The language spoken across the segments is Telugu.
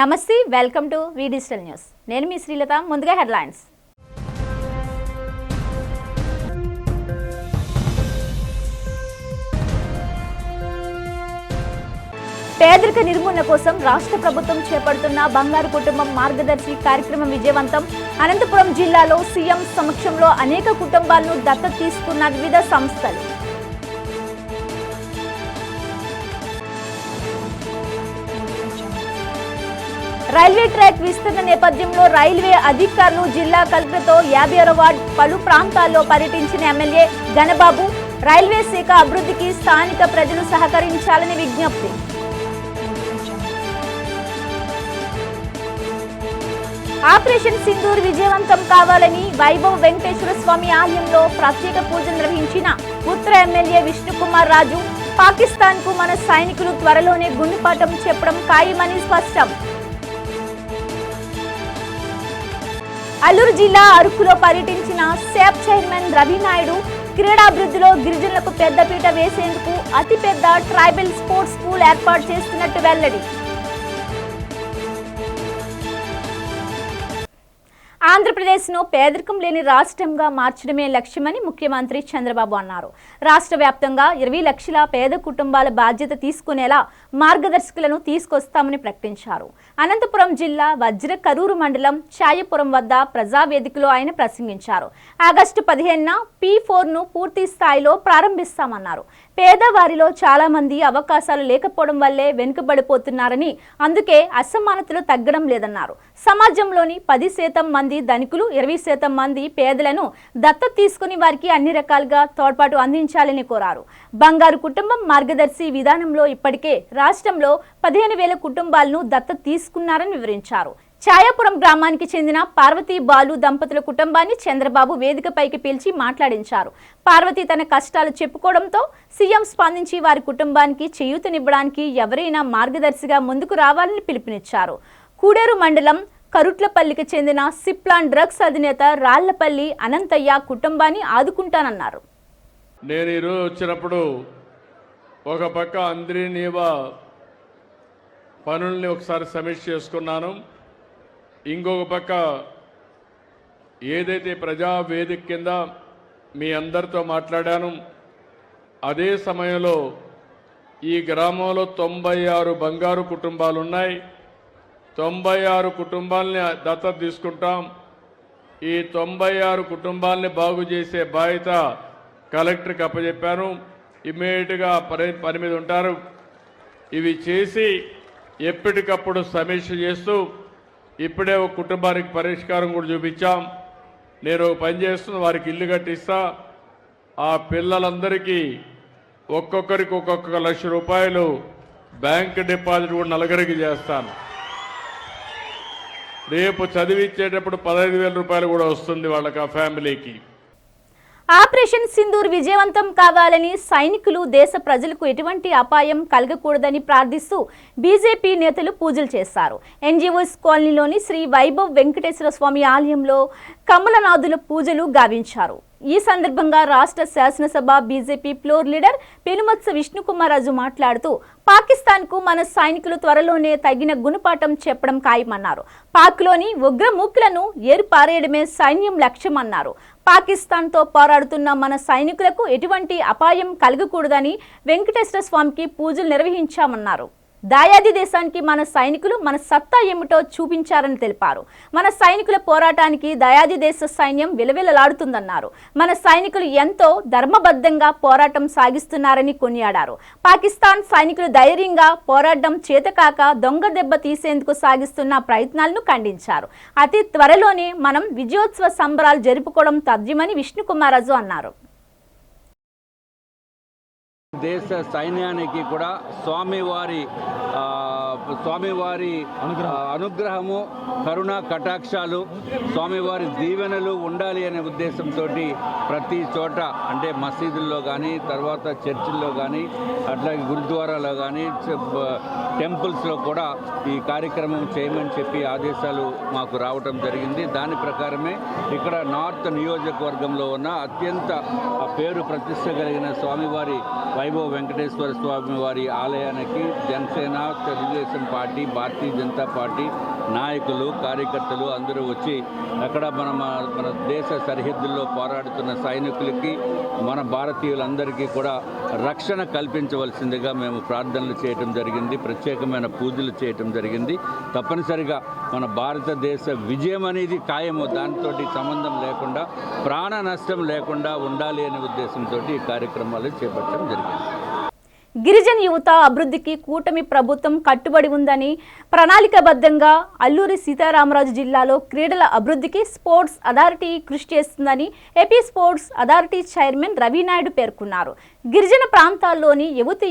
నమస్తే, welcome to V digital news. నేను మీ శ్రీలత. ముందుగా హెడ్లైన్స్. పేదరిక నిర్మూలన కోసం రాష్ట్ర ప్రభుత్వం చేపడుతున్న బంగారు కుటుంబం మార్గదర్శి కార్యక్రమం విజయవంతం. అనంతపురం జిల్లాలో సీఎం సమక్షంలో అనేక కుటుంబాలను దత్తత తీసుకున్న వివిధ సంస్థలు. రైల్వే ట్రాక్ విస్తరణ నేపథ్యంలో రైల్వే అధికారులు జిల్లా కలెక్టర్తో 56వ వార్డు పలు ప్రాంతాల్లో పర్యటించిన ఎమ్మెల్యే గణబాబు. రైల్వే శాఖ అభివృద్ధికి స్థానిక ప్రజలు సహకరించాలని విజ్ఞప్తి. ఆపరేషన్ సింధూర్ విజయవంతం కావాలని వైభవ్ వెంకటేశ్వర స్వామి ఆలయంలో ప్రత్యేక పూజలు నిర్వహించిన ఉత్తర ఎమ్మెల్యే విష్ణుకుమార్ రాజు. పాకిస్తాన్ కు మన సైనికులు త్వరలోనే గుండెపాఠం చెప్పడం ఖాయమని స్పష్టం. అల్లూరు జిల్లా అరకులో పర్యటించిన శాప్ చైర్మన్ రవి నాయుడు క్రీడాభివృద్ధిలో గిరిజనులకు పెద్దపీట వేసేందుకు అతిపెద్ద ట్రైబల్ స్పోర్ట్స్ స్కూల్ ఏర్పాటు చేస్తున్నట్టు వెల్లడి. ఆంధ్రప్రదేశ్ను పేదరికం లేని రాష్ట్రంగా మార్చడమే లక్ష్యమని ముఖ్యమంత్రి చంద్రబాబు అన్నారు. రాష్ట్ర వ్యాప్తంగా 20 లక్షల పేద కుటుంబాల బాధ్యత తీసుకునేలా మార్గదర్శకులను తీసుకొస్తామని ప్రకటించారు. అనంతపురం జిల్లా వజ్ర కరూరు మండలం చాయపురం వద్ద ప్రజావేదికలో ఆయన ప్రసంగించారు. ఆగస్టు 15న P4ను పూర్తి స్థాయిలో ప్రారంభిస్తామన్నారు. పేదవారిలో చాలా మంది అవకాశాలు లేకపోవడం వల్లే వెనుకబడిపోతున్నారని, అందుకే అసమానతలు తగ్గడం లేదన్నారు. సమాజంలోని 10% మంది ధనికులు, 20% మంది పేదలను దత్తత తీసుకుని వారికి అన్ని రకాలుగా తోడ్పాటు అందించాలని కోరారు. బంగారు కుటుంబం మార్గదర్శి విధానంలో ఇప్పటికే రాష్ట్రంలో 15,000 కుటుంబాలను దత్తత తీసుకున్నారని వివరించారు. ఛాయాపురం గ్రామానికి చెందిన పార్వతీ బాలు దంపతుల కుటుంబాన్ని చంద్రబాబు వేదికపైకి పిలిచి మాట్లాడించారు. పార్వతి తన కష్టాలు చెప్పుకోవడంతో సీఎం స్పందించి వారి కుటుంబానికి చేయూతనివ్వడానికి ఎవరైనా మార్గదర్శిగా ముందుకు రావాలని పిలుపునిచ్చారు. కూడేరు మండలం కరుట్లపల్లికి చెందిన సిప్లాన్ డ్రగ్స్ అధినేత రాళ్లపల్లి అనంతయ్య కుటుంబాన్ని ఆదుకుంటానన్నారు. నేను ఈరోజు వచ్చినప్పుడు ఒక పక్క అందరి నీవా పనుల్ని ఒకసారి సమీక్ష చేసుకున్నాను. ఇంకొక పక్క ఏదైతే ప్రజావేదిక కింద మీ అందరితో మాట్లాడాను, అదే సమయంలో ఈ గ్రామంలో 96 బంగారు కుటుంబాలు ఉన్నాయి. 96 కుటుంబాలని దత్తత తీసుకుంటాం. ఈ 96 కుటుంబాలని బాగు చేసే బాధ్యత కలెక్టర్కి అప్పచెప్పాను. ఇమ్మీడియట్గా పని మీద ఉంటారు. ఇవి చేసి ఎప్పటికప్పుడు సమీక్ష చేస్తూ ఇప్పుడే ఒక కుటుంబానికి పరిష్కారం కూడా చూపించాం. నేను పని చేస్తున్న వారికి ఇల్లు కట్టిస్తా. ఆ పిల్లలందరికీ ఒక్కొక్కరికి ఒక్కొక్క ₹1,00,000 బ్యాంక్ డిపాజిట్ కూడా నలుగురికి చేస్తాను. రేపు చదివించేటప్పుడు ₹15,000 కూడా వస్తుంది వాళ్ళకి, ఆ ఫ్యామిలీకి. ఆపరేషన్ సింధూర్ విజయవంతం కావాలని, సైనికులు దేశ ప్రజలకు ఎటువంటి అపాయం కలగకూడదని ప్రార్థిస్తూ బీజేపీ నేతలు పూజలు చేశారు. ఎన్జీఓస్ కాలనీలోని శ్రీ వైభవ్ వెంకటేశ్వర స్వామి ఆలయంలో కమలనాథుల పూజలు గావించారు. ఈ సందర్భంగా రాష్ట్ర శాసనసభ BJP floor leader Penumatsa Vishnukumar Raju మాట్లాడుతూ పాకిస్తాన్ కు మన సైనికులు త్వరలోనే తగిన గుణపాఠం చెప్పడం ఖాయమన్నారు. పాక్లోని ఉగ్రమూకులను ఏరుపారేయడమే సైన్యం లక్ష్యమన్నారు. పాకిస్తాన్తో పోరాడుతున్న మన సైనికులకు ఎటువంటి అపాయం కలగకూడదని వెంకటేశ్వర స్వామికి పూజలు నిర్వహించామన్నారు. దాయాది దేశానికి మన సైనికులు మన సత్తా ఏమిటో చూపించారని తెలిపారు. మన సైనికుల పోరాటానికి దాయాది దేశ సైన్యం విలవిలలాడుతుందన్నారు. మన సైనికులు ఎంతో ధర్మబద్ధంగా పోరాటం సాగిస్తున్నారని కొనియాడారు. పాకిస్తాన్ సైనికులు ధైర్యంగా పోరాటం చేతకాక దొంగ దెబ్బ తీసేందుకు సాగిస్తున్న ప్రయత్నాలను ఖండించారు. అతి త్వరలోనే మనం విజయోత్సవ సంబరాలు జరుపుకోవడం తథ్యమని విష్ణుకుమార్ రాజు అన్నారు. దేశ సైన్యానికి కూడా స్వామివారి అనుగ్రహము, కరుణా కటాక్షాలు, స్వామివారి దీవెనలు ఉండాలి అనే ఉద్దేశంతో ప్రతి చోట, అంటే మసీదుల్లో కానీ, తర్వాత చర్చిల్లో కానీ, అట్లాగే గురుద్వారాలో కానీ, టెంపుల్స్లో కూడా ఈ కార్యక్రమం చేయమని చెప్పి ఆదేశాలు మాకు రావటం జరిగింది. దాని ప్రకారమే ఇక్కడ నార్త్ నియోజకవర్గంలో ఉన్న అత్యంత పేరు ప్రతిష్ట కలిగిన స్వామివారి వైభవ్ వెంకటేశ్వర స్వామి వారి ఆలయానికి జనసేన, తెలుగుదేశం తెలుగుదేశం పార్టీ, భారతీయ జనతా పార్టీ నాయకులు, కార్యకర్తలు అందరూ వచ్చి అక్కడ మన దేశ సరిహద్దుల్లో పోరాడుతున్న సైనికులకి, మన భారతీయులందరికీ కూడా రక్షణ కల్పించవలసిందిగా మేము ప్రార్థనలు చేయటం జరిగింది, ప్రత్యేకమైన పూజలు చేయటం జరిగింది. తప్పనిసరిగా మన భారతదేశ విజయం అనేది ఖాయము, దానితో సంబంధం లేకుండా, ప్రాణ నష్టం లేకుండా ఉండాలి అనే ఉద్దేశంతో ఈ కార్యక్రమాలు చేపట్టడం జరిగింది. గిరిజన యువత అభివృద్ధికి కూటమి ప్రభుత్వం కట్టుబడి ఉందని, ప్రణాళికాబద్ధంగా అల్లూరి సీతారామరాజు జిల్లాలో క్రీడల అభివృద్ధికి స్పోర్ట్స్ అథారిటీ కృషి చేస్తుందని AP sports authority chairman Ravi Naidu పేర్కొన్నారు. గిరిజన ప్రాంతాల్లోని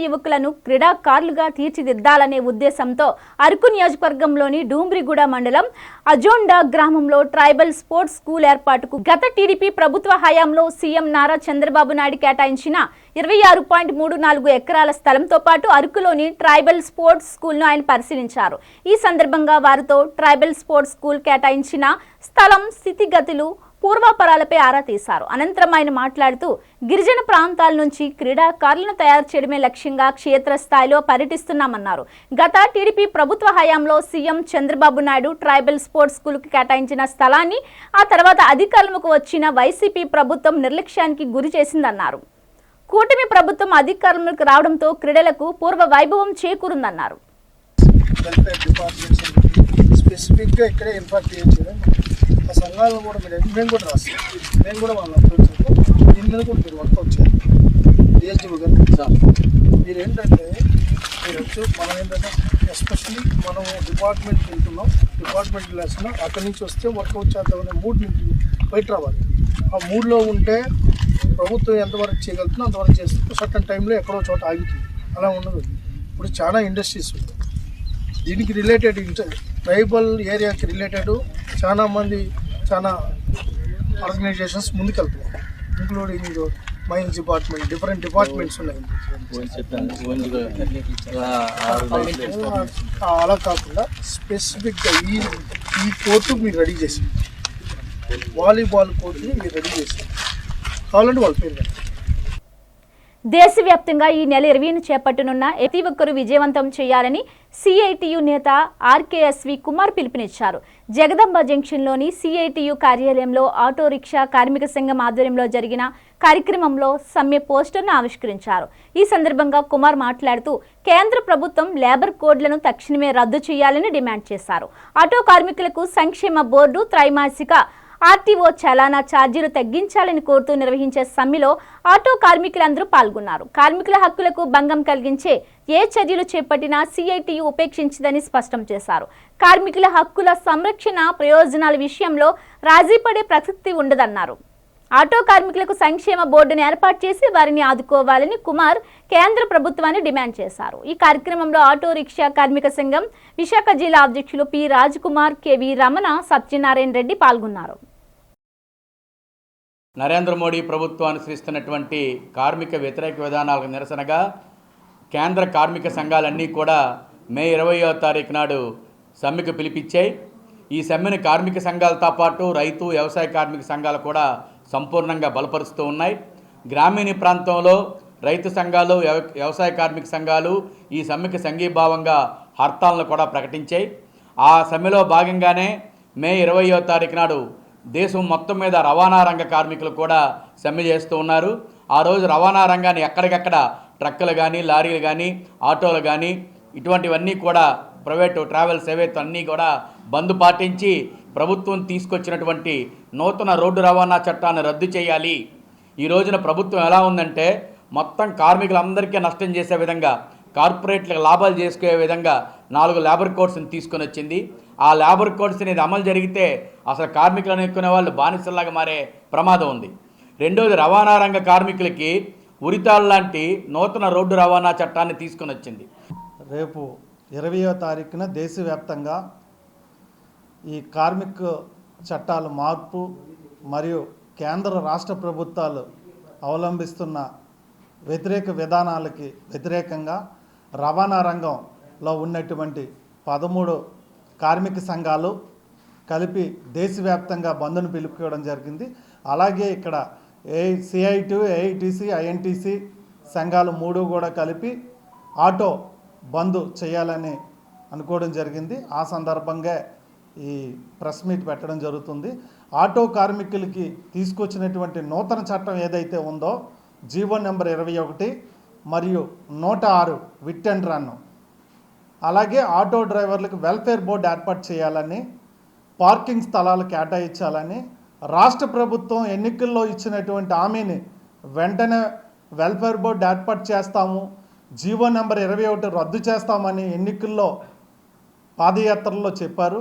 యువకులను క్రీడాకారులుగా తీర్చిదిద్దాలనే ఉద్దేశంతో అరకు నియోజకవర్గంలోని డూంబ్రిగూడ మండలం అజోండా గ్రామంలో ట్రైబల్ స్పోర్ట్స్ స్కూల్ ఏర్పాటుకు గత టీడీపీ ప్రభుత్వ హయాంలో సీఎం నారా చంద్రబాబు నాయుడు కేటాయించిన 26.34 ఎకరాల స్థలంతో పాటు అరకులోని ట్రైబల్ స్పోర్ట్స్ స్కూల్ను ఆయన పరిశీలించారు. ఈ సందర్భంగా వారితో ట్రైబల్ స్పోర్ట్స్ స్కూల్ కేటాయించిన స్థలం, స్థితిగతులు, పూర్వాపరాలపై ఆరా తీశారు. అనంతరం ఆయన మాట్లాడుతూ గిరిజన ప్రాంతాల నుంచి క్రీడాకారులను తయారు చేయడమే లక్ష్యంగా క్షేత్రస్థాయిలో పర్యటిస్తున్నామన్నారు. గత టీడీపీ ప్రభుత్వ హయాంలో CM Chandrababu Naidu tribal sports స్కూల్కు కేటాయించిన స్థలాన్ని ఆ తర్వాత అధికారంలోకి వచ్చిన వైసీపీ ప్రభుత్వం నిర్లక్ష్యానికి గురి చేసిందన్నారు. కూటమి ప్రభుత్వం అధికారంలోకి రావడంతో క్రీడలకు పూర్వ వైభవం చేకూరుందన్నారు. స్పెసిఫిక్గా ఇక్కడే ఇన్ఫాక్ట్ చేయడం ఆ సంఘాలను కూడా మేము కూడా రాస్తాం, మేము కూడా వాళ్ళ అప్రోచ్ దీని మీద కూడా మీరు వర్కౌట్ చేయాలి. డిఎస్జీ గారు మీరు ఏంటంటే మీరు వచ్చి మనం ఏంటంటే ఎస్పెషల్లీ మనం డిపార్ట్మెంట్కి వెళ్తున్నాం, డిపార్ట్మెంట్ వేస్తున్నాం, అక్కడి నుంచి వస్తే వర్కౌట్ చేద్దామనే మూడ్ నుంచి బయట రావాలి. ఆ మూడ్లో ఉంటే ప్రభుత్వం ఎంతవరకు చేయగలుగుతుందో అంతవరకు చేస్తుంది. సర్టన్ టైంలో ఎక్కడో చోట ఆగుతుంది, అలా ఉండదు. ఇప్పుడు చాలా ఇండస్ట్రీస్ ఉన్నాయి దీనికి రిలేటెడ్, ట్రైబల్ ఏరియాకి రిలేటెడ్ చాలా ఆర్గనైజేషన్స్ ముందుకెళ్తున్నాయి, including mines department, different departments ఉన్నాయి. అలా కాకుండా స్పెసిఫిక్గా ఈ కోర్టు మీరు రెడీ చేసి, వాలీబాల్ కోర్టుని మీరు రెడీ చేసి కావాలంటే వాళ్ళ పేరు. దేశవ్యాప్తంగా ఈ నెల 20న చేపట్టనున్న ప్రతి ఒక్కరూ విజయవంతం చేయాలని సిఐటియు నేత ఆర్కేఎస్వి కుమార్ పిలుపునిచ్చారు. జగదంబ జంక్షన్లోని సిఐటియు కార్యాలయంలో ఆటో రిక్షా కార్మిక సంఘం ఆధ్వర్యంలో జరిగిన కార్యక్రమంలో సమ్మె పోస్టర్ను ఆవిష్కరించారు. ఈ సందర్భంగా కుమార్ మాట్లాడుతూ కేంద్ర ప్రభుత్వం లేబర్ కోడ్లను తక్షణమే రద్దు చేయాలని డిమాండ్ చేశారు. ఆటో కార్మికులకు సంక్షేమ బోర్డు త్రైమాసిక ఆర్టీఓ చలానా ఛార్జీలు తగ్గించాలని కోరుతూ నిర్వహించే సమ్మెలో ఆటో కార్మికులందరూ పాల్గొన్నారు. కార్మికుల హక్కులకు భంగం కలిగించే ఏ చర్యలు చేపట్టినా సిఐటియు ఉపేక్షించదని స్పష్టం చేశారు. కార్మికుల హక్కుల సంరక్షణ ప్రయోజనాల విషయంలో రాజీ పడే ప్రసక్తి ఉండదన్నారు. ఆటో కార్మికులకు సంక్షేమ బోర్డును ఏర్పాటు చేసి వారిని ఆదుకోవాలని కుమార్ కేంద్ర ప్రభుత్వాన్ని డిమాండ్ చేశారు. ఈ కార్యక్రమంలో ఆటో రిక్షా కార్మిక సంఘం విశాఖ జిల్లా అధ్యక్షులు పి రాజ్కుమార్, కెవి రమణ, సత్యనారాయణ రెడ్డి పాల్గొన్నారు. నరేంద్ర మోడీ ప్రభుత్వం అనుసరిస్తున్నటువంటి కార్మిక వ్యతిరేక విధానాలకు నిరసనగా కేంద్ర కార్మిక సంఘాలన్నీ కూడా మే 20వ తారీఖు నాడు సమ్మెకు పిలిపించాయి. ఈ సమ్మెను కార్మిక సంఘాలతో పాటు రైతు, వ్యవసాయ కార్మిక సంఘాలు కూడా సంపూర్ణంగా బలపరుస్తూ ఉన్నాయి. గ్రామీణ ప్రాంతంలో రైతు సంఘాలు, వ్యవసాయ కార్మిక సంఘాలు ఈ సమ్మెకు సంఘీభావంగా హర్తాలను కూడా ప్రకటించాయి. ఆ సమ్మెలో భాగంగానే మే 20వ తారీఖు నాడు దేశం మొత్తం మీద రవాణా రంగ కార్మికులు కూడా సమ్మె చేస్తూ ఉన్నారు. ఆ రోజు రవాణా రంగాన్ని ఎక్కడికక్కడ ట్రక్కులు కానీ, లారీలు కానీ, ఆటోలు కానీ ఇటువంటివన్నీ కూడా ప్రైవేటు ట్రావెల్స్ ఏవైతే అన్నీ కూడా బంద్ పాటించి ప్రభుత్వం తీసుకొచ్చినటువంటి నూతన రోడ్డు రవాణా చట్టాన్ని రద్దు చేయాలి. ఈ రోజున ప్రభుత్వం ఎలా ఉందంటే మొత్తం కార్మికులందరికీ నష్టం చేసే విధంగా, కార్పొరేట్లకు లాభాలు చేసుకునే విధంగా 4 లేబర్ కోడ్స్ని తీసుకొని వచ్చింది. ఆ లేబర్ కోడ్స్ అనేది అమలు జరిగితే అసలు కార్మికులను ఎక్కునే వాళ్ళు బానిసల్లాగా మారే ప్రమాదం ఉంది. రెండోది, రవాణా రంగ కార్మికులకి ఉరితాళ్ళు లాంటి నూతన రోడ్డు రవాణా చట్టాన్ని తీసుకొని వచ్చింది. రేపు 20వ తారీఖున దేశవ్యాప్తంగా ఈ కార్మిక చట్టాల మార్పు మరియు కేంద్ర రాష్ట్ర ప్రభుత్వాలు అవలంబిస్తున్న వ్యతిరేక విధానాలకి వ్యతిరేకంగా రవాణా రంగంలో ఉన్నటువంటి 13 కార్మిక సంఘాలు కలిపి దేశవ్యాప్తంగా బంద్ను పిలుపుకోవడం జరిగింది. అలాగే ఇక్కడ సిఐటి, ఏఐటిసి, ఐఎన్టీసీ సంఘాలు 3 కూడా కలిపి ఆటో బంద్ చేయాలని అనుకోవడం జరిగింది. ఆ సందర్భంగా ఈ ప్రెస్ మీట్ పెట్టడం జరుగుతుంది. ఆటో కార్మికులకి తీసుకొచ్చినటువంటి నూతన చట్టం ఏదైతే ఉందో జీవో నెంబర్ 21 మరియు 106 విట్ అండ్ రన్, అలాగే ఆటో డ్రైవర్లకు వెల్ఫేర్ బోర్డు ఏర్పాటు చేయాలని, పార్కింగ్ స్థలాలు కేటాయించాలని, రాష్ట్ర ప్రభుత్వం ఎన్నికల్లో ఇచ్చినటువంటి హామీని వెంటనే వెల్ఫేర్ బోర్డు ఏర్పాటు చేస్తాము, జీవో నెంబర్ 21 రద్దు చేస్తామని ఎన్నికల్లో పాదయాత్రలో చెప్పారు.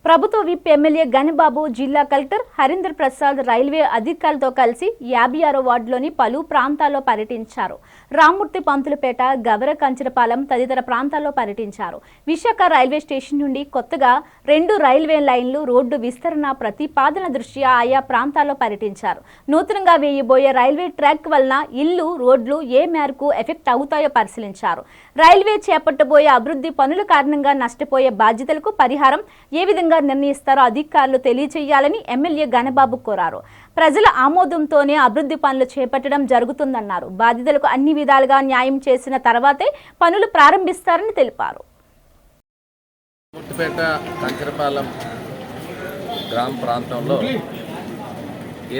ప్రభుత్వ విప్ ఎమ్మెల్యే గణబాబు జిల్లా కలెక్టర్ హరీందర్ ప్రసాద్ రైల్వే అధికారులతో కలిసి 56వ వార్డులోని పలు ప్రాంతాల్లో పర్యటించారు. రామ్మూర్తి పంతులపేట, గవర కంచరపాలెం తదితర ప్రాంతాల్లో పర్యటించారు. విశాఖ రైల్వే స్టేషన్ నుండి కొత్తగా 2 రైల్వే లైన్లు రోడ్డు విస్తరణ ప్రతిపాదన దృష్ట్యా ఆయా ప్రాంతాల్లో పర్యటించారు. నూతనంగా వేయబోయే రైల్వే ట్రాక్ వలన ఇల్లు, రోడ్లు ఏ మేరకు ఎఫెక్ట్ అవుతాయో పరిశీలించారు. రైల్వే చేపట్టబోయే అభివృద్ధి పనుల కారణంగా నష్టపోయే బాధ్యతలకు పరిహారం ఏ విధంగా నిర్ణయిస్తారో అధికారులు తెలియజేయాలని ఎమ్మెల్యే గణబాబు కోరారు. ప్రజల ఆమోదంతోనే అభివృద్ధి పనులు చేపట్టడం జరుగుతుందన్నారు. బాధితులకు అన్ని విధాలుగా న్యాయం చేసిన తర్వాతే పనులు ప్రారంభిస్తారని తెలిపారు. ముట్టుపేట కంచరపాలెం గ్రామ ప్రాంతంలో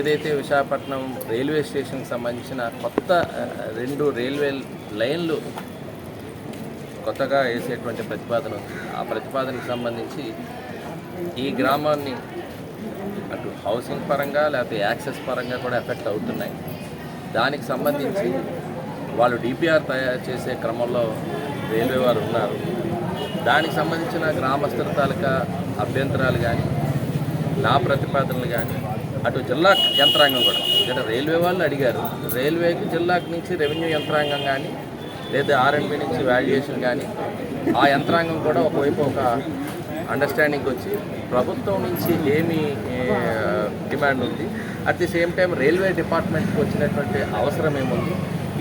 ఏదైతే విశాఖపట్నం రైల్వే స్టేషన్కి సంబంధించిన కొత్త 2 రైల్వే లైన్లు కొత్తగా వేసేటువంటి ప్రతిపాదన ఉంది. ఆ ప్రతిపాదనకు సంబంధించి ఈ గ్రామాన్ని అటు హౌసింగ్ పరంగా లేకపోతే యాక్సెస్ పరంగా కూడా ఎఫెక్ట్ అవుతున్నాయి. దానికి సంబంధించి వాళ్ళు డిపిఆర్ తయారు చేసే క్రమంలో రైల్వే వారు ఉన్నారు. దానికి సంబంధించిన గ్రామస్తుల తాలూకా అభ్యంతరాలు కానీ, నా ప్రతిపాదనలు కానీ, అటు జిల్లా యంత్రాంగం కూడా, ఇక్కడ రైల్వే వాళ్ళు అడిగారు, రైల్వేకి జిల్లాకు నుంచి రెవెన్యూ యంత్రాంగం కానీ లేదా ఆర్ఎండ్బి నుంచి వాల్యుయేషన్ కానీ, ఆ యంత్రాంగం కూడా ఒకవైపు ఒక అండర్స్టాండింగ్ వచ్చి ప్రభుత్వం నుంచి ఏమి డిమాండ్ ఉంది, at the same time railway డిపార్ట్మెంట్కి వచ్చినటువంటి అవసరం ఏముంది,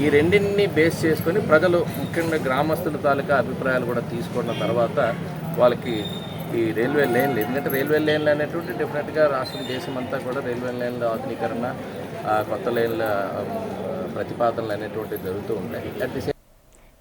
ఈ రెండింటిని బేస్ చేసుకొని ప్రజలు ముఖ్యంగా గ్రామస్తుల తాలూకా అభిప్రాయాలు కూడా తీసుకున్న తర్వాత వాళ్ళకి ఈ రైల్వే లైన్లు, ఎందుకంటే రైల్వే లైన్లు అనేటువంటి డెఫినెట్గా రాష్ట్రం దేశం అంతా కూడా రైల్వే లైన్ల ఆధునీకరణ, కొత్త లైన్ల ప్రతిపాదనలు అనేటువంటివి జరుగుతూ ఉంటాయి. అట్ ది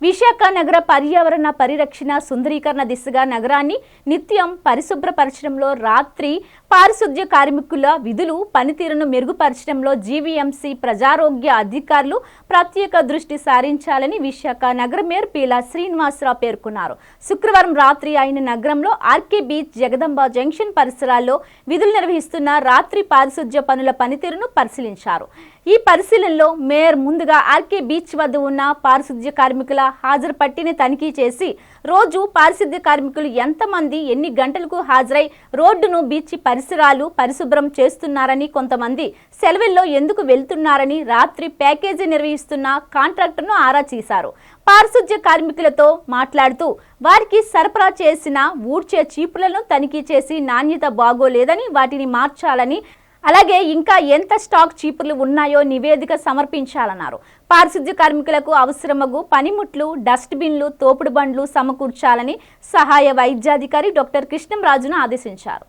విశాఖ నగర పర్యావరణ పరిరక్షణ సుందరీకరణ దిశగా నగరాన్ని నిత్యం పరిశుభ్రపరచడంలో రాత్రి పారిశుద్ధ్య కార్మికుల విధులు పనితీరును మెరుగుపరచడంలో జీవీఎంసీ ప్రజారోగ్య అధికారులు ప్రత్యేక దృష్టి సారించాలని విశాఖ నగర మేయర్ పీలా శ్రీనివాసరావు పేర్కొన్నారు. శుక్రవారం రాత్రి ఆయన నగరంలో ఆర్కే బీచ్, జగదంబ జంక్షన్ పరిసరాల్లో విధులు నిర్వహిస్తున్న రాత్రి పారిశుద్ధ్య పనుల పనితీరును పరిశీలించారు. ఈ పరిశీలనలో మేయర్ ముందుగా ఆర్కే బీచ్ వద్ద ఉన్న పారిశుద్ధ్య కార్మికుల హాజరు పట్టిని తనిఖీ చేసి రోజు పారిశుద్ధ్య కార్మికులు ఎంతమంది ఎన్ని గంటలకు హాజరై రోడ్డును, బీచ్ పరిసరాలు పరిశుభ్రం చేస్తున్నారని, కొంతమంది సెలవుల్లో ఎందుకు వెళ్తున్నారని రాత్రి ప్యాకేజీ నిర్వహిస్తున్న కాంట్రాక్టర్ను ఆరా తీశారు. పారిశుద్ధ్య కార్మికులతో మాట్లాడుతూ వారికి సరఫరా చేసిన ఊడ్చే చీపులను తనిఖీ చేసి నాణ్యత బాగోలేదని వాటిని మార్చాలని, అలాగే ఇంకా ఎంత స్టాక్ చీపుర్లు ఉన్నాయో నివేదిక సమర్పించాలన్నారు. పారిశుద్ధ్య కార్మికులకు అవసరమగు పనిముట్లు, డస్ట్బిన్లు, తోపుడు బండ్లు సమకూర్చాలని సహాయ వైద్యాధికారి డాక్టర్ కృష్ణంరాజును ఆదేశించారు.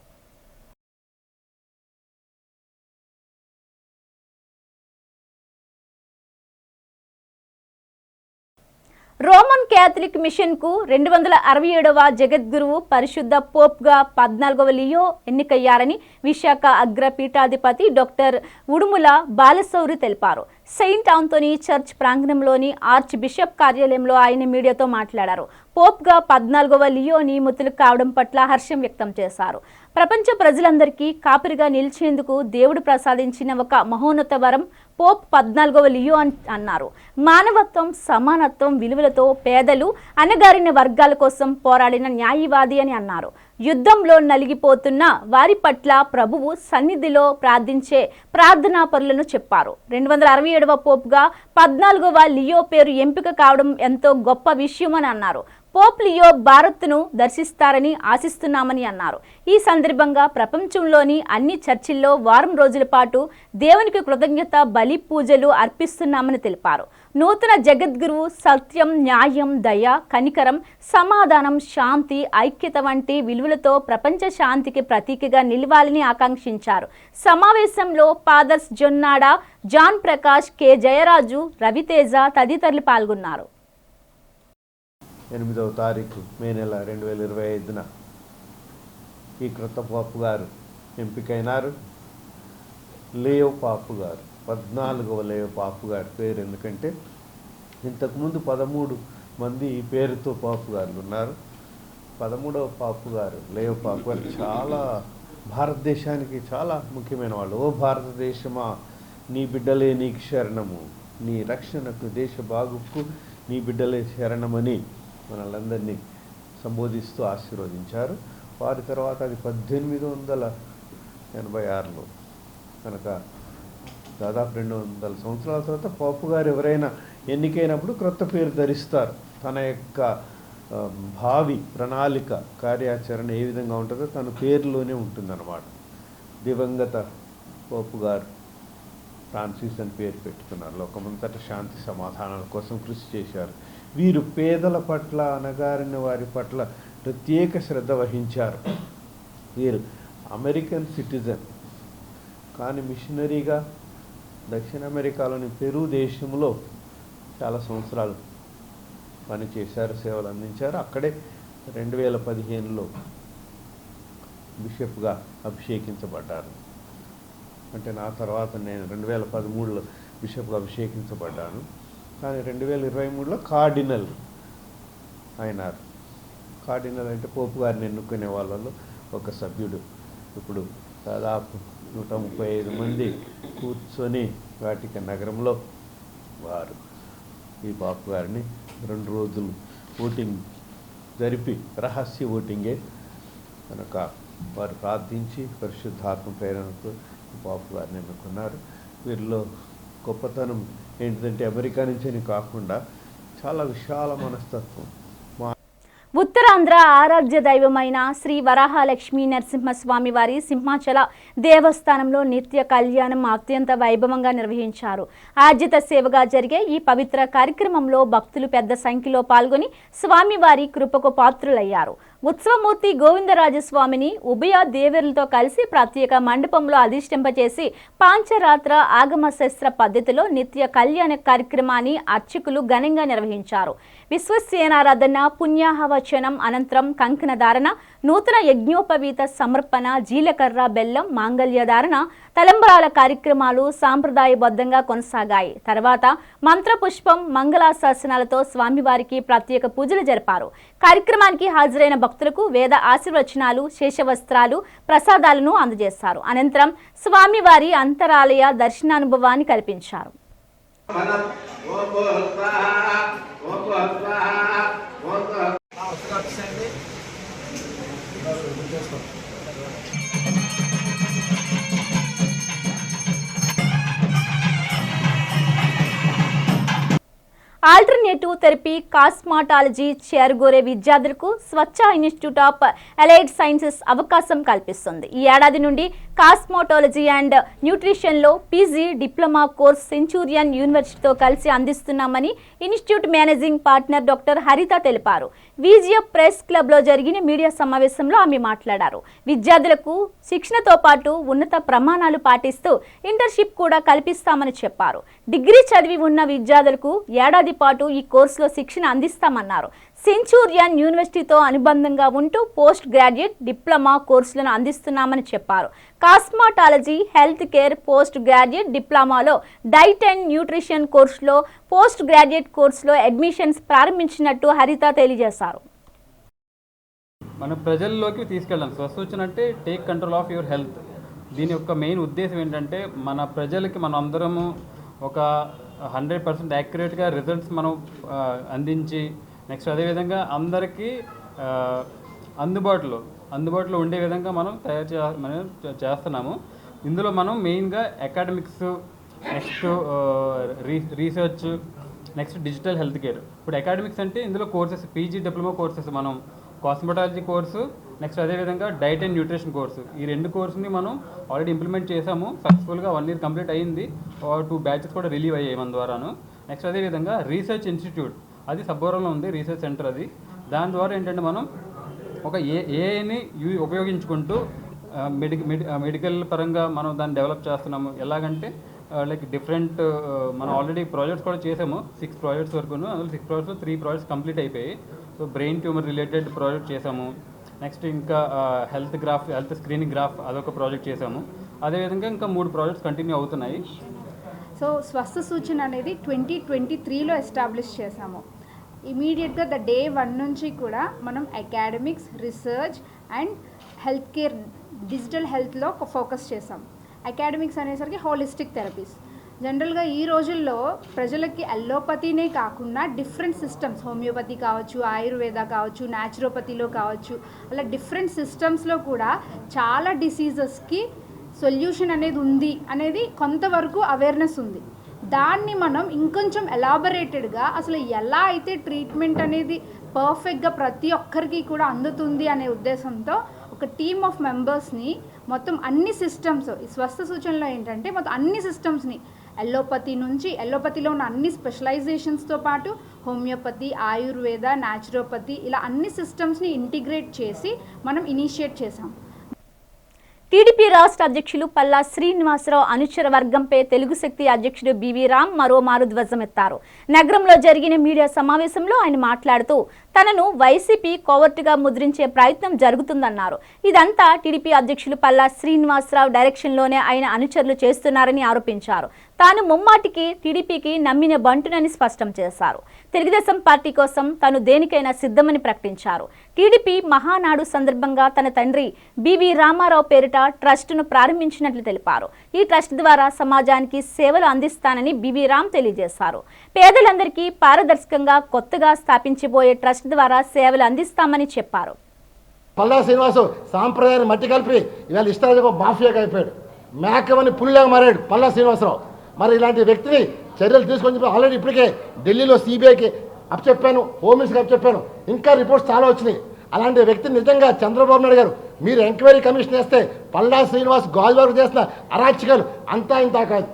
రోమన్ క్యాథలిక్ మిషన్ కు 267వ జగద్గురువు పరిశుద్ధ పోప్గా 14వ లియో ఎన్నికయ్యారని విశాఖ అగ్రపీఠాధిపతి డాక్టర్ ఉడుముల బాలశౌరి తెలిపారు. సెయింట్ ఆంథోనీ చర్చ్ ప్రాంగణంలోని ఆర్చ్ బిషప్ కార్యాలయంలో ఆయన మీడియాతో మాట్లాడారు. పోప్గా 14వ లియో నియమితులు కావడం పట్ల హర్షం వ్యక్తం చేశారు. ప్రపంచ ప్రజలందరికీ కాపరిగా నిలిచేందుకు దేవుడు ప్రసాదించిన ఒక మహోన్నత వరం పోప్ 14వ లియో అన్నారు. మానవత్వం, సమానత్వం విలువలతో పేదలు, అణగారిన వర్గాల కోసం పోరాడిన న్యాయవాది అని అన్నారు. యుద్ధంలో నలిగిపోతున్న వారి పట్ల ప్రభువు సన్నిధిలో ప్రార్థించే ప్రార్థనా పరులను చెప్పారు. 267వ పోప్గా 14వ లియో పేరు ఎంపిక కావడం ఎంతో గొప్ప విషయమని అన్నారు. పోప్ లియో భారత్ను దర్శిస్తారని ఆశిస్తున్నామని అన్నారు. ఈ సందర్భంగా ప్రపంచంలోని అన్ని చర్చిల్లో వారం రోజుల పాటు దేవునికి కృతజ్ఞత బలి పూజలు అర్పిస్తున్నామని తెలిపారు. నూతన జగద్గురువు సత్యం, న్యాయం, దయ, కనికరం, సమాధానం, శాంతి, ఐక్యత వంటి విలువలతో ప్రపంచ శాంతికి ప్రతీకగా నిలవాలని ఆకాంక్షించారు. సమావేశంలో fathers Jonnada, John Prakash, K Jayaraju, Raviteja తదితరులు పాల్గొన్నారు. 8వ తారీఖు మే నెల 2025న ఈ క్రొత్త పాపు గారు ఎంపికైనారు. లేయో పాపు గారు, 14వ లేయో పాపు గారి పేరు. ఎందుకంటే ఇంతకుముందు 13 మంది ఈ పేరుతో పాపు గారు ఉన్నారు. 13వ పాపు గారు లేయో పాపు గారు చాలా భారతదేశానికి చాలా ముఖ్యమైన వాళ్ళు. ఓ భారతదేశమా, నీ బిడ్డలే నీకు శరణము, నీ రక్షణకు దేశ బాగుకు నీ బిడ్డలే శరణమని మనల్ందరినీ సంబోధిస్తూ ఆశీర్వదించారు. వారి తర్వాత అది 1886లో కనుక దాదాపు 200 సంవత్సరాల తర్వాత పాపు గారు ఎవరైనా ఎన్నికైనప్పుడు క్రొత్త పేరు ధరిస్తారు. తన యొక్క భావి ప్రణాళిక కార్యాచరణ ఏ విధంగా ఉంటుందో తన పేరులోనే ఉంటుందన్నమాట. దివంగత పాపు గారు ఫ్రాన్సిస్ అని పేరు పెట్టుకున్నారు. లోకమంతట శాంతి సమాధానాల కోసం కృషి చేశారు. వీరు పేదల పట్ల, అణగారిన వారి పట్ల ప్రత్యేక శ్రద్ధ వహించారు. వీరు అమెరికన్ సిటిజన్ కానీ మిషనరీగా దక్షిణ అమెరికాలోని పెరు దేశంలో చాలా సంవత్సరాలు పనిచేశారు, సేవలు అందించారు. అక్కడే 2015లో బిషప్గా అభిషేకించబడ్డారు. అంటే నా తర్వాత నేను 2013లో బిషప్గా అభిషేకించబడ్డాను. కానీ 2023లో కార్డినల్ అయినారు. కార్డినల్ అంటే పోపు గారిని ఎన్నుకునే వాళ్ళలో ఒక సభ్యుడు. ఇప్పుడు దాదాపు 135 మంది కూర్చొని వాటికన్ నగరంలో వారు ఈ పాపు గారిని 2 రోజులు ఓటింగ్ జరిపి, రహస్య ఓటింగే కనుక వారు ప్రార్థించి పరిశుద్ధాత్మ ప్రేరణతో పాపు గారిని ఎన్నుకున్నారు. వీరిలో గొప్పతనం ఏంటిదంటే అమెరికా నుంచే కాకుండా చాలా విశాల మనస్తత్వం. ఉత్తరాంధ్ర ఆరాధ్య దైవమైన శ్రీ వరాహలక్ష్మీ నరసింహస్వామి వారి సింహాచల దేవస్థానంలో నిత్య కళ్యాణం అత్యంత వైభవంగా నిర్వహించారు. ఆర్జిత సేవగా జరిగే ఈ పవిత్ర కార్యక్రమంలో భక్తులు పెద్ద సంఖ్యలో పాల్గొని స్వామివారి కృపకు పాత్రులయ్యారు. ఉత్సవమూర్తి గోవిందరాజస్వామిని ఉభయ దేవేరులతో కలిసి ప్రత్యేక మండపంలో అధిష్టింపచేసి పాంచరాత్ర ఆగమ శస్త్ర పద్ధతిలో నిత్య కళ్యాణ కార్యక్రమాన్ని అర్చకులు ఘనంగా నిర్వహించారు. విశ్వసేనారాధన, పుణ్యాహవచనం అనంతరం కంకణ ధారణ, నూతన యజ్ఞోపవీత సమర్పణ, జీలకర్ర బెల్లం మాంగళ్యధారణ, తలంబరాల కార్యక్రమాలు సాంప్రదాయబద్ధంగా కొనసాగాయి. తర్వాత మంత్రపుష్పం, మంగళాశాసనాలతో స్వామివారికి ప్రత్యేక పూజలు జరిపారు. కార్యక్రమానికి హాజరైన భక్తులకు వేద ఆశీర్వచనాలు, శేషవస్త్రాలు, ప్రసాదాలను అందజేశారు. అనంతరం స్వామివారి అంతరాలయ దర్శనానుభవాన్ని కల్పించారు. ఆల్టర్నేటివ్ థెరపీ కాస్మాటాలజీ చేరుగోరే విద్యార్థులకు Swachh institute of allied sciences అవకాశం కల్పిస్తుంది. ఈ ఏడాది నుండి కాస్మాటాలజీ అండ్ న్యూట్రిషన్లో పీజీ డిప్లొమా కోర్స్ సెంచూరియన్ యూనివర్సిటీతో కలిసి అందిస్తున్నామని ఇన్స్టిట్యూట్ మేనేజింగ్ పార్ట్నర్ డాక్టర్ హరిత తెలిపారు. విజిఎఫ్ ప్రెస్ క్లబ్లో జరిగిన మీడియా సమావేశంలో ఆమె మాట్లాడారు. విద్యార్థులకు శిక్షణతో పాటు ఉన్నత ప్రమాణాలు పాటిస్తూ ఇంటర్న్షిప్ కూడా కల్పిస్తామని చెప్పారు. డిగ్రీ చదివి ఉన్న విద్యార్థులకు ఏడాది పాటు ఈ కోర్సులో శిక్షణ అందిస్తామన్నారు. సెంచూరియన్ యూనివర్సిటీతో అనుబంధంగా ఉంటూ పోస్ట్ గ్రాడ్యుయేట్, డిప్లొమా కోర్సులను అందిస్తున్నామని చెప్పారు. Cosmetology, health care post graduate డిప్లొమాలో డైట్ అండ్ న్యూట్రిషన్ కోర్సులో, పోస్ట్ గ్రాడ్యుయేట్ కోర్సులో అడ్మిషన్స్ ప్రారంభించినట్టు హరిత తెలియజేశారు. మన ప్రజల్లోకి తీసుకెళ్ళాం. స్వస్థ అంటే take control of your health. దీని యొక్క మెయిన్ ఉద్దేశం ఏంటంటే మన ప్రజలకి మనం అందరము ఒక 100% యాక్యురేట్గా రిజల్ట్స్ మనం అందించి, నెక్స్ట్ అదేవిధంగా అందరికీ అందుబాటులో ఉండే విధంగా మనం చేస్తున్నాము. ఇందులో మనం మెయిన్గా academics, next research, next digital health care. ఇప్పుడు అకాడమిక్స్ అంటే ఇందులో కోర్సెస్, పీజీ డిప్లొమా కోర్సెస్, మనం కాస్మెటాలజీ కోర్సు, నెక్స్ట్ అదేవిధంగా డైట్ అండ్ న్యూట్రిషన్ కోర్సు. ఈ 2 కోర్సుని మనం ఆల్రెడీ ఇంప్లిమెంట్ చేసాము. సక్సెస్ఫుల్గా 1 year కంప్లీట్ అయ్యింది. 2 బ్యాచెస్ కూడా రిలీవ్ అయ్యాయి మన ద్వారాను. నెక్స్ట్ అదేవిధంగా రీసెర్చ్ ఇన్స్టిట్యూట్, అది సబ్బవరంలో ఉంది, రీసెర్చ్ సెంటర్ అది. దాని ద్వారా ఏంటంటే మనం ఒక ఏఐని ఉపయోగించుకుంటూ మెడికల్ పరంగా మనం దాన్ని డెవలప్ చేస్తున్నాము. ఎలాగంటే లైక్ డిఫరెంట్ మనం ఆల్రెడీ ప్రాజెక్ట్స్ కూడా చేసాము. 6 ప్రాజెక్ట్స్ వరకును. అందులో 6 ప్రాజెక్ట్స్లో 3 ప్రాజెక్ట్స్ కంప్లీట్ అయిపోయాయి. So brain tumour related project చేసాము. నెక్స్ట్ ఇంకా హెల్త్ స్క్రీనింగ్ గ్రాఫ్ అదొక ప్రాజెక్ట్ చేసాము. అదేవిధంగా ఇంకా 3 ప్రాజెక్ట్స్ కంటిన్యూ అవుతున్నాయి. సో స్వస్థ సూచన అనేది 2023లో ఎస్టాబ్లిష్ చేసాము. ఇమీడియట్గా డే 1 నుంచి కూడా మనం academics, research and health care, digital హెల్త్లో ఫోకస్ చేసాం. అకాడమిక్స్ అనేసరికి హోలిస్టిక్ థెరపీస్. జనరల్గా ఈ రోజుల్లో ప్రజలకి అల్లోపతినే కాకుండా డిఫరెంట్ సిస్టమ్స్, హోమియోపతి కావచ్చు, ఆయుర్వేద కావచ్చు, న్యాచురోపతిలో కావచ్చు, అలా డిఫరెంట్ సిస్టమ్స్లో కూడా చాలా డిసీజెస్కి సొల్యూషన్ అనేది ఉంది అనేది కొంతవరకు అవేర్నెస్ ఉంది. దాన్ని మనం ఇంకొంచెం ఎలాబరేటెడ్గా అసలు ఎలా అయితే ట్రీట్మెంట్ అనేది పర్ఫెక్ట్గా ప్రతి ఒక్కరికి కూడా అందుతుంది అనే ఉద్దేశంతో ఒక టీమ్ ఆఫ్ మెంబర్స్ని మొత్తం అన్ని సిస్టమ్స్, ఈ స్వస్థ సూచనలో ఏంటంటే మొత్తం అన్ని సిస్టమ్స్ని ఎల్లోపతిలో ఉన్న అన్ని స్పెషలైజేషన్స్తో పాటు హోమియోపతి, ఆయుర్వేద, న్యాచురోపతి ఇలా అన్ని సిస్టమ్స్ని ఇంటిగ్రేట్ చేసి మనం ఇనిషియేట్ చేసాం. టీడీపీ రాష్ట్ర అధ్యక్షులు పల్లా శ్రీనివాసరావు అనుచర వర్గంపై తెలుగు శక్తి అధ్యక్షుడు బివి రామ్ మరోమారు ధ్వజమెత్తారు. నగరంలో జరిగిన మీడియా సమావేశంలో ఆయన మాట్లాడుతూ తనను వైసీపీ కోవర్టుగా ముద్రించే ప్రయత్నం జరుగుతుందన్నారు. ఇదంతా టీడీపీ అధ్యక్షులు పల్లా శ్రీనివాసరావు డైరెక్షన్లోనే ఆయన అనుచరులు చేస్తున్నారని ఆరోపించారు. తాను ముమ్మాటికి టీడీపీకి నమ్మిన బంటునని స్పష్టం చేశారు. తెలుగుదేశం పార్టీ కోసం తాను దేనికైనా సిద్ధమని ప్రకటించారు. టీడీపీ మహానాడు సందర్భంగా తన తండ్రి బివి రామారావు పేరిట ట్రస్టును ప్రారంభించినట్లు తెలిపారు. ఈ ట్రస్ట్ ద్వారా సమాజానికి సేవలు అందిస్తానని బివి రామ్ తెలియజేశారు. పేదలందరికీ పారదర్శకంగా కొత్తగా స్థాపించబోయే ట్రస్ట్ ద్వారా సేవలు అందిస్తామని చెప్పారు. పల్లా శ్రీనివాసు సాంప్రదాయాన్ని మట్టి కలిపి ఇవాళ ఇష్టాలకు మాఫియాగా అయిపోయాడు. మేకవని పులిలాగా మారాడు పల్లా శ్రీనివాసరావు. మరి ఇలాంటి వ్యక్తిని చర్యలు తీసుకొని చెప్పి ఆల్రెడీ ఇప్పటికే ఢిల్లీలో సిబిఐకి అప్పచెప్పాను, హోమ్ మినిస్టర్కి అప్పచెప్పాను, ఇంకా రిపోర్ట్స్ చాలా వచ్చినాయి. అలాంటి వ్యక్తిని నిజంగా చంద్రబాబు నాయుడు గారు మీరు ఎంక్వైరీ కమిషన్ వేస్తే పల్లా శ్రీనివాస్ గాజువాకు చేసిన అరాచకాలు అంతా ఇంతా కాదు,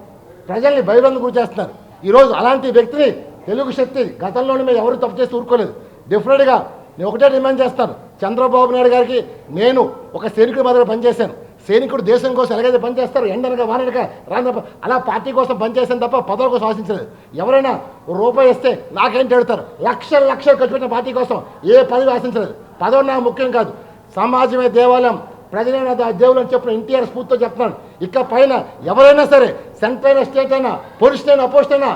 ప్రజల్ని భయభ్రాంతికి గురి చేస్తున్నారు. ఈరోజు అలాంటి వ్యక్తిని తెలుగు శక్తి గతంలోనే మేము ఎవరు తప్పు చేసి ఊరుకోలేదు. డెఫినెట్గా నేను ఒకటే డిమాండ్ చేస్తాను, చంద్రబాబు నాయుడు గారికి నేను ఒక సైనికుడి మాదిరిగా పనిచేశాను. సైనికుడు దేశం కోసం ఎలాగైతే పనిచేస్తారు, ఎండనగా వాననగా రాన అలా పార్టీ కోసం పనిచేశాను తప్ప పదవుల కోసం ఆశించలేదు. ఎవరైనా రూపాయి ఇస్తే నాకేంటి అడుగుతారు, లక్షలు ఖర్చు పెట్టిన పార్టీ కోసం ఏ పదవి ఆశించలేదు. పదవి నాకు ముఖ్యం కాదు, సమాజమే దేవాలయం, ప్రజలైన దేవులు అని చెప్పిన ఎన్టీఆర్ స్ఫూర్తితో చెప్తున్నాను. ఇక పైన ఎవరైనా సరే, సెంటర్ అయినా, స్టేట్ అయినా, పొజిషన్ అయినా, అపోజిషన్ అయినా,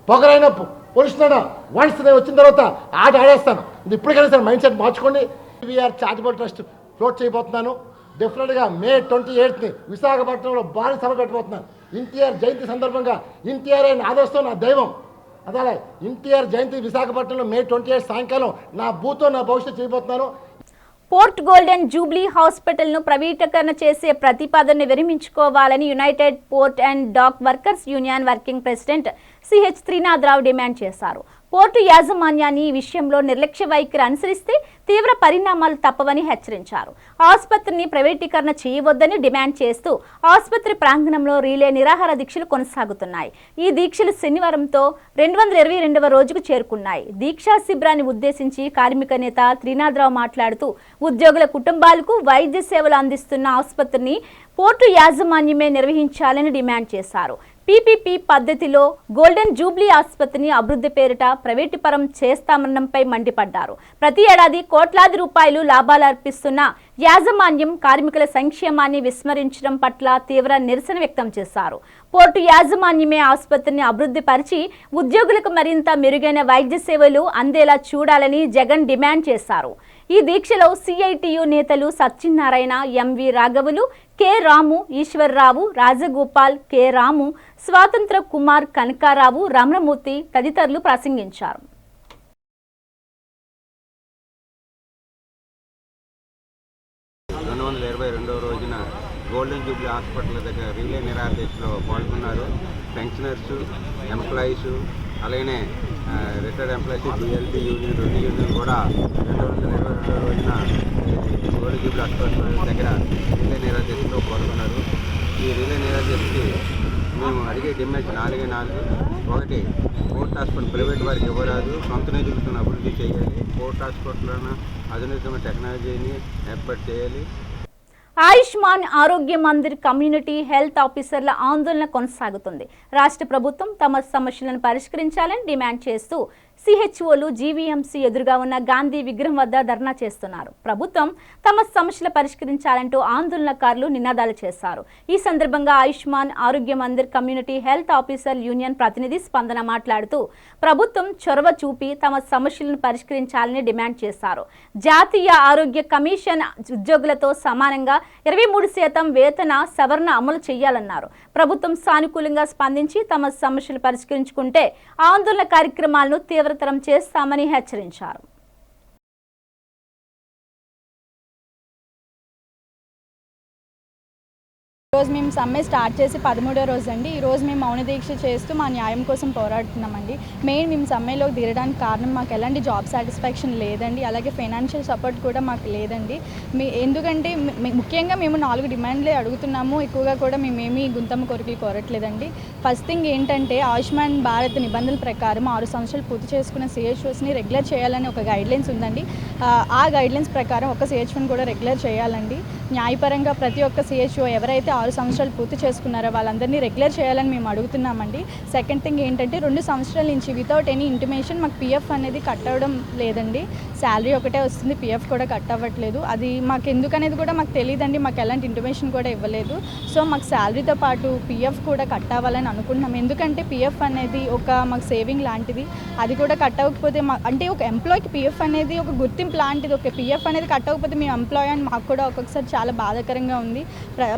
పొగరైనా, పొజిషన్ అయినా, వన్స్ నేను వచ్చిన తర్వాత ఆట ఆడేస్తాను. ఇది ఇప్పటికైనా సరే మైండ్ సెట్ మార్చుకోండి. వీఆర్ చారిటబుల్ ట్రస్ట్ ఫ్లోట్ చేయబోతున్నాను. డెఫినెట్గా May 28ని విశాఖపట్నంలో భారీ సభ పెట్టబోతున్నాను. ఎన్టీఆర్ జయంతి సందర్భంగా ఎన్టీఆర్ అయిన ఆదర్శం నా దైవం. అదే ఎన్టీఆర్ జయంతి విశాఖపట్నంలో May 28 సాయంకాలం నా బూతో నా భవిష్యత్తు చేయబోతున్నాను. పోర్ట్ గోల్డెన్ జూబ్లీ హాస్పిటల్ను ప్రైవేటీకరణ చేసే ప్రతిపాదనను విరమించుకోవాలని united port and dock workers union working president C H Trinatharao demand చేశారు. పోర్టు యాజమాన్యాన్ని ఈ విషయంలో నిర్లక్ష్య వైఖరి అనుసరిస్తే తీవ్ర పరిణామాలు తప్పవని హెచ్చరించారు. ఆసుపత్రిని ప్రైవేటీకరణ చేయవద్దని డిమాండ్ చేస్తూ ఆసుపత్రి ప్రాంగణంలో రీలే నిరాహార దీక్షలు కొనసాగుతున్నాయి. ఈ దీక్షలు శనివారంతో 222వ రోజుకు చేరుకున్నాయి. దీక్షా శిబిరాన్ని ఉద్దేశించి కార్మిక నేత త్రినాథరావు మాట్లాడుతూ ఉద్యోగుల కుటుంబాలకు వైద్య సేవలు అందిస్తున్న ఆసుపత్రిని పోర్టు యాజమాన్యమే నిర్వహించాలని డిమాండ్ చేశారు. పీపీపీ పద్ధతిలో గోల్డెన్ జూబ్లీ ఆసుపత్రిని అభివృద్ధి పేరిట ప్రైవేటీపరం చేస్తామన్నంపై మండిపడ్డారు. ప్రతి ఏడాది కోట్లాది రూపాయలు లాభాలు అర్పిస్తున్న యాజమాన్యం కార్మికుల సంక్షేమాన్ని విస్మరించడం పట్ల తీవ్ర నిరసన వ్యక్తం చేశారు. పోర్టు యాజమాన్యమే ఆసుపత్రిని అభివృద్ధి పరిచి ఉద్యోగులకు మరింత మెరుగైన వైద్య సేవలు అందేలా చూడాలని జగన్ డిమాండ్ చేశారు. ఈ దీక్షలో సిఐటియు నేతలు సత్యనారాయణ, ఎంవి రాఘవులు, కె రాము, ఈశ్వర్రావు, రాజగోపాల్, కె రాము, స్వాతంత్ర కుమార్, కనకారావు, రమణమూర్తి తదితరులు ప్రసంగించారు. 222వ రోజున గోల్డెన్ జూబ్లీ హాస్పిటల్ దగ్గర రిలే నిరాహార దీక్షలో పాల్గొన్నారు. పెన్షనర్స్, ఎంప్లాయీస్, అలాగే retired employees, BLP union, 2 union కూడా 222వ రోజున గోల్డెన్ జూబ్లీ హాస్పిటల్ దగ్గర రిలే నిరాహార దీక్షలో పాల్గొన్నారు. ఈ రిలే నిరాహార దీక్షకి మేము అడిగే డిమాండ్ 4. ఒకటి, పోర్ట్ హాస్పిటల్ ప్రైవేట్ వారికి ఇవ్వరాదు, సొంత నిధులతో అభివృద్ధి చేయాలి. పోర్ట్ హాస్పిటల్లోన ఆధునికమైన టెక్నాలజీని ఏర్పాటు చేయాలి. ఆయుష్మాన్ ఆరోగ్య మందిర్ కమ్యూనిటీ హెల్త్ ఆఫీసర్ల ఆందోళన కొనసాగుతుంది. రాష్ట్ర ప్రభుత్వం తమ సమస్యలను పరిష్కరించాలని డిమాండ్ చేస్తూ సిహెచ్ఓలు జీవీఎంసీ ఎదురుగా ఉన్న గాంధీ విగ్రహం వద్ద ధర్నా చేస్తున్నారు. ప్రభుత్వం తమ సమస్యలు పరిష్కరించాలంటూ ఆందోళనకారులు నినాదాలు చేశారు. ఈ సందర్భంగా ఆయుష్మాన్ ఆరోగ్య Mandir community health officer union ప్రతినిధి స్పందన మాట్లాడుతూ ప్రభుత్వం చొరవ చూపి తమ సమస్యలను పరిష్కరించాలని డిమాండ్ చేశారు. జాతీయ ఆరోగ్య కమిషన్ ఉద్యోగులతో సమానంగా 23% వేతన సవరణ అమలు చేయాలన్నారు. ప్రభుత్వం సానుకూలంగా స్పందించి తమ సమస్యలు పరిష్కరించుకుంటే ఆందోళన కార్యక్రమాలను తీవ్రతరం చేస్తామని హెచ్చరించారు. ఈరోజు మేము సమ్మె స్టార్ట్ చేసి 13వ రోజు అండి. ఈరోజు మేము మౌన దీక్ష చేస్తూ మా న్యాయం కోసం పోరాడుతున్నామండి. మెయిన్ మేము సమ్మెలోకి దిగడానికి కారణం మాకు ఎలాంటి జాబ్ సాటిస్ఫాక్షన్ లేదండి, అలాగే ఫైనాన్షియల్ సపోర్ట్ కూడా మాకు లేదండి. ఎందుకంటే ముఖ్యంగా మేము 4 డిమాండ్లే అడుగుతున్నాము, ఎక్కువగా కూడా మేమేమీ గుంతమ్మ కోరికలు కోరట్లేదండి. ఫస్ట్ థింగ్ ఏంటంటే ఆయుష్మాన్ భారత్ నిబంధనల ప్రకారం 6 సంవత్సరాలు పూర్తి చేసుకున్న సిహెచ్ఓస్ని రెగ్యులర్ చేయాలని ఒక గైడ్లైన్స్ ఉందండి. ఆ గైడ్లైన్స్ ప్రకారం ఒక సిహెచ్ఓని కూడా రెగ్యులర్ చేయాలండి. న్యాయపరంగా ప్రతి ఒక్క సిహెచ్ఓ ఎవరైతే 6 సంవత్సరాలు పూర్తి చేసుకున్నారో వాళ్ళందరినీ రెగ్యులర్ చేయాలని మేము అడుగుతున్నామండి. సెకండ్ థింగ్ ఏంటంటే 2 సంవత్సరాల నుంచి వితౌట్ ఎనీ ఇంటిమేషన్ మాకు పిఎఫ్ అనేది కట్ అవ్వడం లేదండి. శాలరీ ఒకటే వస్తుంది, పిఎఫ్ కూడా కట్ అవ్వట్లేదు. అది మాకు ఎందుకనేది కూడా మాకు తెలియదండి, మాకు ఎలాంటి ఇంటిమేషన్ కూడా ఇవ్వలేదు. సో మాకు శాలరీతో పాటు పిఎఫ్ కూడా కట్ అవ్వాలని అనుకుంటున్నాం. ఎందుకంటే పిఎఫ్ అనేది ఒక మాకు సేవింగ్ లాంటిది. అది కూడా కట్ అవ్వకపోతే అంటే ఒక ఎంప్లాయ్కి పిఎఫ్ అనేది ఒక గుర్తింపు లాంటిది. ఒక పిఎఫ్ అనేది కట్ అవ్వకపోతే మేము ఎంప్లాయ్ అని మాకు కూడా ఒక్కొక్కసారి చాలా బాధాకరంగా ఉంది.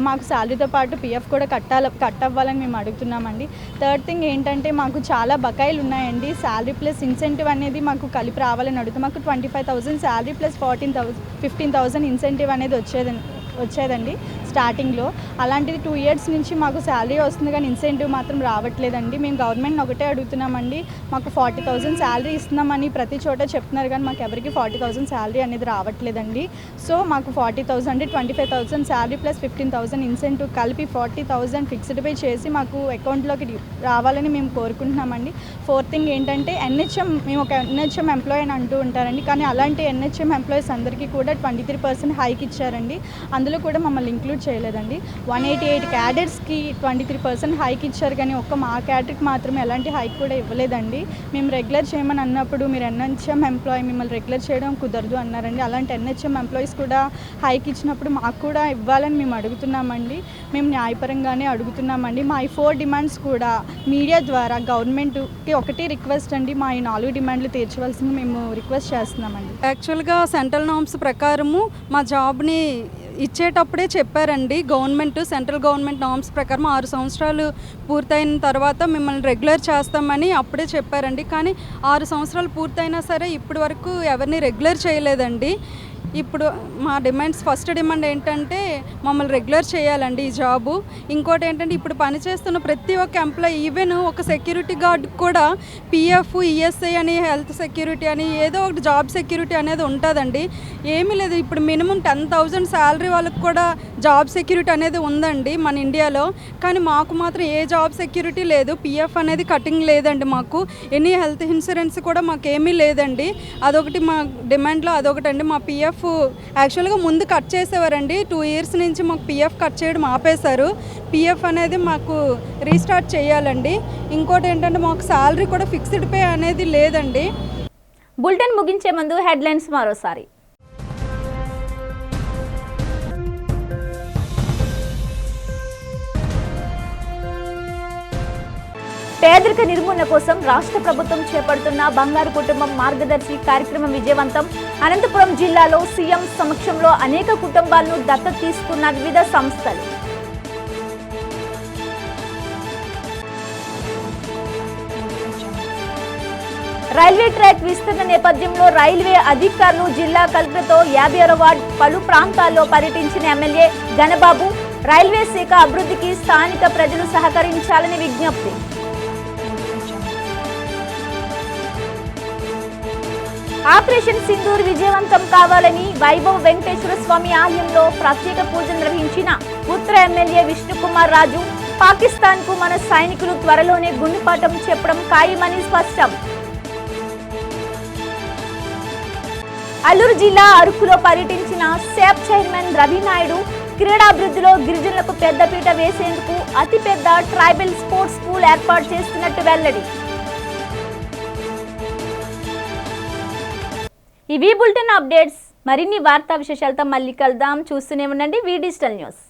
మాకు శాలరీతో పాటు పిఎఫ్ కూడా కట్ అవ్వాలని మేము అడుగుతున్నామండి. థర్డ్ థింగ్ ఏంటంటే మాకు చాలా బకాయిలు ఉన్నాయండి. శాలరీ ప్లస్ ఇన్సెంటివ్ అనేది మాకు కలిపి రావాలని అడుగుతాం. మాకు 25,000 శాలరీ ప్లస్ 15,000 ఇన్సెంటివ్ అనేది వచ్చేదండి స్టార్టింగ్లో. అలాంటిది 2 ఇయర్స్ నుంచి మాకు శాలరీ వస్తుంది కానీ ఇన్సెంటివ్ మాత్రం రావట్లేదండి. మేము గవర్నమెంట్ ఒకటే అడుగుతున్నామండి, మాకు 40,000 శాలరీ ఇస్తున్నామని ప్రతి చోట చెప్తున్నారు కానీ మాకు ఎవరికి 40,000 శాలరీ అనేది రావట్లేదండి. సో మాకు 40,000 అంటే 25,000 శాలరీ ప్లస్ 15,000 ఇన్సెంటివ్ కలిపి 40,000 ఫిక్స్డ్ పే చేసి మాకు అకౌంట్లోకి రావాలని మేము కోరుకుంటున్నామండి. ఫోర్త్ థింగ్ ఏంటంటే ఎన్హెచ్ఎం, మేము ఒక ఎన్హెచ్ఎం ఎంప్లాయీ అని అంటూ ఉంటారండి, కానీ అలాంటి ఎన్హెచ్ఎం ఎంప్లాయీస్ అందరికీ కూడా 23% హైక్ ఇచ్చారండి. అందులో కూడా మమ్మల్ని ఇంక్లూడ్ చేయలేదండి. 188 క్యాడర్స్కి 23% హైక్ ఇచ్చారు కానీ మా క్యాడర్కి మాత్రం ఎలాంటి హైక్ కూడా ఇవ్వలేదండి. మేము రెగ్యులర్ చేయమని అన్నప్పుడు మీరు ఎన్హెచ్ఎం ఎంప్లాయీ మిమ్మల్ని రెగ్యులర్ చేయడం కుదరదు అన్నారండి. అలాంటి ఎన్హెచ్ఎం ఎంప్లాయీస్ కూడా హైక్ ఇచ్చినప్పుడు మాకు కూడా ఇవ్వాలని మేము అడుగుతున్నామండి. మేము న్యాయపరంగానే అడుగుతున్నామండి. మా ఈ 4 డిమాండ్స్ కూడా మీడియా ద్వారా గవర్నమెంట్కి ఒకటే రిక్వెస్ట్ అండి, మా ఈ 4 డిమాండ్లు తీర్చవలసింది మేము రిక్వెస్ట్ చేస్తున్నామండి. యాక్చువల్గా సెంట్రల్ నార్మ్స్ ప్రకారము మా జాబ్ని ఇచ్చేటప్పుడే చెప్పారండి. సెంట్రల్ గవర్నమెంట్ నార్మ్స్ ప్రకారం 6 సంవత్సరాలు పూర్తయిన తర్వాత మిమ్మల్ని రెగ్యులర్ చేస్తామని అప్పుడే చెప్పారండి. కానీ 6 సంవత్సరాలు పూర్తయినా సరే ఇప్పటి వరకు ఎవరిని రెగ్యులర్ చేయలేదండి. ఇప్పుడు మా డిమాండ్స్ ఫస్ట్ డిమాండ్ ఏంటంటే మమ్మల్ని రెగ్యులర్ చేయాలండి ఈ జాబు. ఇంకోటి ఏంటంటే ఇప్పుడు పనిచేస్తున్న ప్రతి ఒక్క ఎంప్లాయీ, ఈవెన్ ఒక సెక్యూరిటీ గార్డ్ కూడా పిఎఫ్, ఈఎస్ఐ అని, హెల్త్ సెక్యూరిటీ అని ఏదో ఒకటి జాబ్ సెక్యూరిటీ అనేది ఉంటుందండి. ఏమీ లేదు. ఇప్పుడు మినిమం 10,000 శాలరీ వాళ్ళకి కూడా జాబ్ సెక్యూరిటీ అనేది ఉందండి మన ఇండియాలో. కానీ మాకు మాత్రం ఏ జాబ్ సెక్యూరిటీ లేదు, పిఎఫ్ అనేది కటింగ్ లేదండి. మాకు ఎనీ హెల్త్ ఇన్సూరెన్స్ కూడా మాకేమీ లేదండి. అదొకటి మా డిమాండ్లో అదొకటండి. మా పిఎఫ్ యాక్చువల్గా ముందు కట్ చేసేవారండి. 2 ఇయర్స్ నుంచి మాకు పిఎఫ్ కట్ చేయడం ఆపేశారు. పిఎఫ్ అనేది మాకు రీస్టార్ట్ చేయాలండి. ఇంకోటి ఏంటంటే మాకు శాలరీ కూడా ఫిక్స్డ్ పే అనేది లేదండి. బులెటిన్ ముగించే ముందు హెడ్లైన్స్ మరోసారి. పేదరిక నిర్మూలన కోసం రాష్ట్ర ప్రభుత్వం చేపడుతున్న బంగారు కుటుంబం మార్గదర్శి కార్యక్రమం విజయవంతం. అనంతపురం జిల్లాలో సీఎం సమక్షంలో అనేక కుటుంబాలను దత్తత తీసుకున్న వివిధ సంస్థలు. రైల్వే ట్రాక్ విస్తరణ నేపథ్యంలో రైల్వే అధికారులు జిల్లా కలెక్టర్తో 56వ వార్డు పలు ప్రాంతాల్లో పర్యటించిన ఎమ్మెల్యే గణబాబు. రైల్వే శాఖ అభివృద్ధికి స్థానిక ప్రజలు సహకరించాలని విజ్ఞప్తి. ఆపరేషన్ సింధూర్ విజయవంతం కావాలని వైభవ్ వెంకటేశ్వర స్వామి ఆలయంలో ప్రత్యేక పూజలు నిర్వహించిన ఉత్తర ఎమ్మెల్యే విష్ణుకుమార్ రాజు. పాకిస్తాన్ కు మన సైనికులు త్వరలోనే గుండెపాఠం చెప్పడం ఖాయమని స్పష్టం. అల్లూరు జిల్లా అరకులో పర్యటించిన సేప్ చైర్మన్ రవి నాయుడు క్రీడాభివృద్ధిలో గిరిజనులకు పెద్దపీట వేసేందుకు అతిపెద్ద ట్రైబల్ స్పోర్ట్స్ స్కూల్ ఏర్పాటు చేస్తున్నట్టు వెల్లడి. ఇవి బులెటిన్ అప్డేట్స్. మరిన్ని వార్తా విశేషాలతో మళ్ళీ కలుద్దాం. చూస్తూనే ఉండండి వి డిజిటల్ న్యూస్.